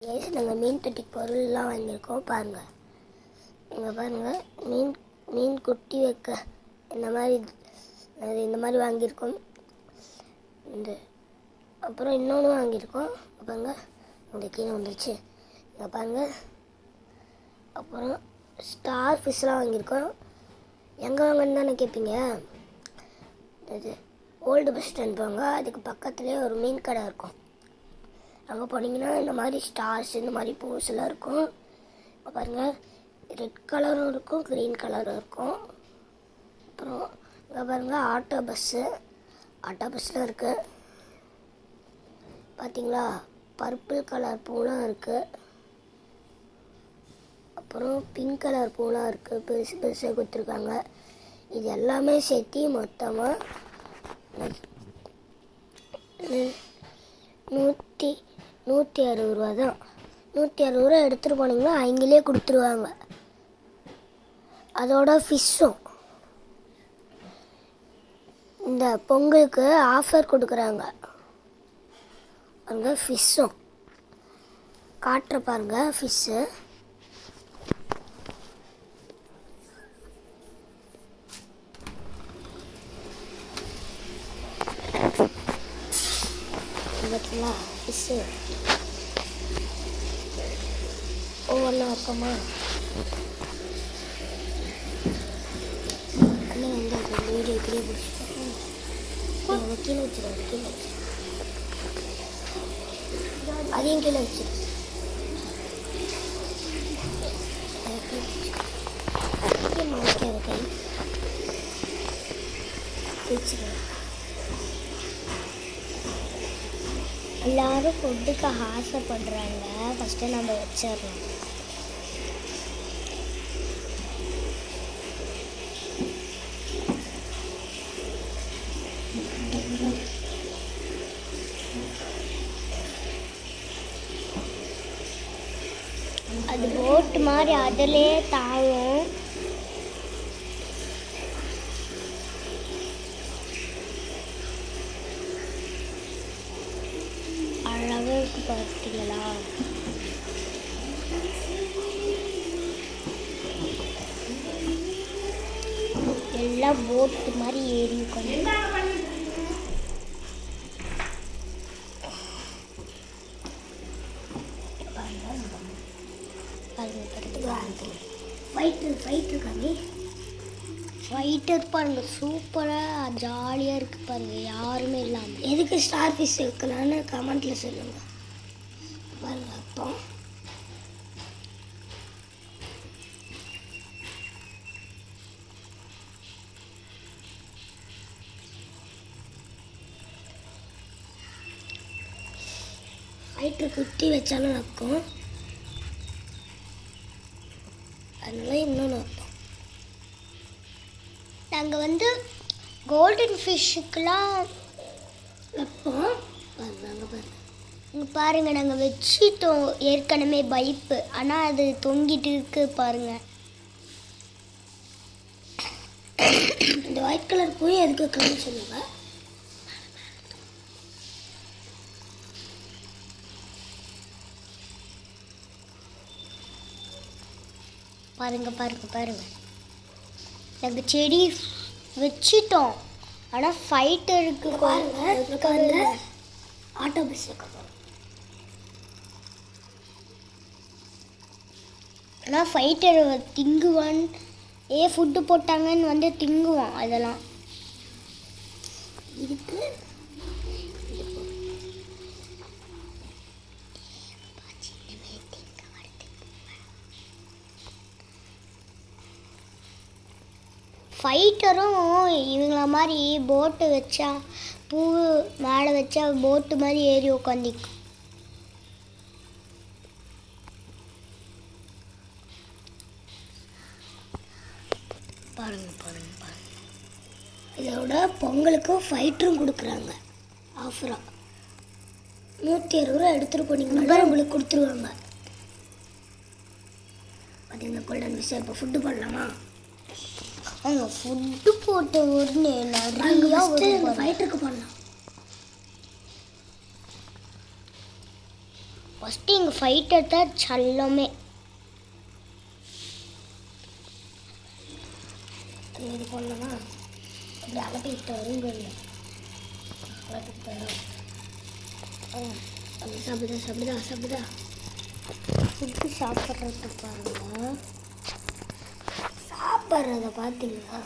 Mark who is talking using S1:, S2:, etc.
S1: நாங்கள் மீன் தொட்டிக்கு பொருள்லாம் வாங்கியிருக்கோம் பாருங்கள். இங்கே பாருங்கள், மீன் குட்டி வைக்க இந்த மாதிரி வாங்கியிருக்கோம். அப்புறம் இன்னொன்று வாங்கியிருக்கோம் பாருங்கள், இங்கே கீழே வந்துருச்சு. இங்கே பாருங்கள், அப்புறம் ஸ்டார் ஃபிஷ்லாம் வாங்கியிருக்கோம். எங்கே வாங்கன்னு தானே கேட்பீங்க. இது ஓல்டு பஸ் ஸ்டாண்ட் போங்க, அதுக்கு பக்கத்துலேயே ஒரு மீன் கடை இருக்கும். அங்கே போனீங்கன்னா இந்த மாதிரி ஸ்டார்ஸ் இந்த மாதிரி பூஸ்லாம் இருக்கும். பாருங்கள், ரெட் கலரும் இருக்கும், க்ரீன் கலரும் இருக்கும். அப்புறம் இங்கே பாருங்கள், ஆட்டோ பஸ்ஸில் இருக்குது பார்த்தீங்களா. பர்பிள் கலர் பூலாம் இருக்குது, அப்புறம் பிங்க் கலர் பூலாம் இருக்குது, பெருசு பெருசாக கொடுத்துருக்காங்க. இது எல்லாமே சேர்த்து மொத்தமாக 160 ரூபா தான். 160 ரூபா எடுத்துகிட்டு போனீங்கன்னா அவங்களே கொடுத்துருவாங்க. அதோட ஃபிஷ்ஷும் இந்த பொங்கலுக்கு ஆஃபர் கொடுக்குறாங்க. அங்கே ஃபிஷ்ஷும் காட்டுற பாருங்க. ஃபிஷ்ஷு பார்த்தீங்களா, ஃபிஷ்ஷு ஒவ்வொன்றா இருக்கமா. அண்ணன் வந்து அந்த வீடியோ கீழே பிடிச்சிருக்கோம், கீழே வச்சிருவாங்க. அதையும் கீழே வச்சிரு. கை வச்சிருவேன். எல்லாரும் ஃபுட்டுக்கு ஆசைப்படுறாங்க, ஃபஸ்ட்டு நம்ம வச்சிடலாம். அது போட்டு மாதிரி அதிலே தாவும். அழகாக பார்த்தீங்களா. எல்லாம் போட்டு மாதிரி ஏறி உட்காந்து ஃபைட்டர் பாருங்க, சூப்பராக ஜாலியாக இருக்குது பாருங்க. யாருமே இல்லாமல் எதுக்கு ஸ்டார் ஃபிஷ் இருக்கலான்னு கமெண்ட்டில் சொல்லுங்கள் பாருங்க. அப்போ ஃபைட்டர் குட்டி வச்சாலும் வைக்கும், அதனால இன்னொன்று வைப்போம். நாங்கள் வந்து கோல்டன் ஃபிஷ்ஷுக்கெலாம் வைப்போம். இங்கே பாருங்கள், நாங்கள் வச்சுட்டோம் ஏற்கனவே பைப்பு, ஆனால் அது தொங்கிட்டு இருக்கு பாருங்கள். இந்த ஒயிட் கலர் போய் எதுக்கு கலர் சொல்லுங்க. பாருங்க நாங்கள் செடி வச்சிட்டோம், ஆனால் ஃபைட்டருக்கு பாருங்க. ஆட்டோ பஸ் ஆனால் ஃபைட்டர் திங்குவான். ஃபுட்டு போட்டாங்கன்னு வந்து திங்குவான். அதெல்லாம் இதுக்கு ஃபைட்டரும் இவங்கள மாதிரி போட்டு வச்சா, பூ மேலே வச்சா போட்டு மாதிரி ஏறி உட்காந்துக்கும். பாருங்க. இதோட பொங்கலுக்கு ஃபைட்டரும் கொடுக்குறாங்க ஆஃபராக. 160 ரூபா எடுத்துகிட்டு போனீங்கன்னா உங்களுக்கு கொடுத்துருவாங்க. பார்த்தீங்கன்னா கோல்டன் ஃபிஷ். இப்போ ஃபுட்டு பண்ணலாமா? அவங்க ஃபுட்டு போட்ட உடனே நிறையா ஃபைட்டருக்கு பண்ணலாம். ஃபஸ்ட்டு எங்கள் ஃபைட்டர் தான் செல்லமே. இது போடலாமா? அப்படி அலப்பிக்கிட்டு வருங்க. அலப்பிக்கிட்டு வரும். அப்படி சாப்பிடுதா ஃபுட்டு சாப்பிட்றத பாருங்க. சாப்பிட்றத பார்த்தீங்களா?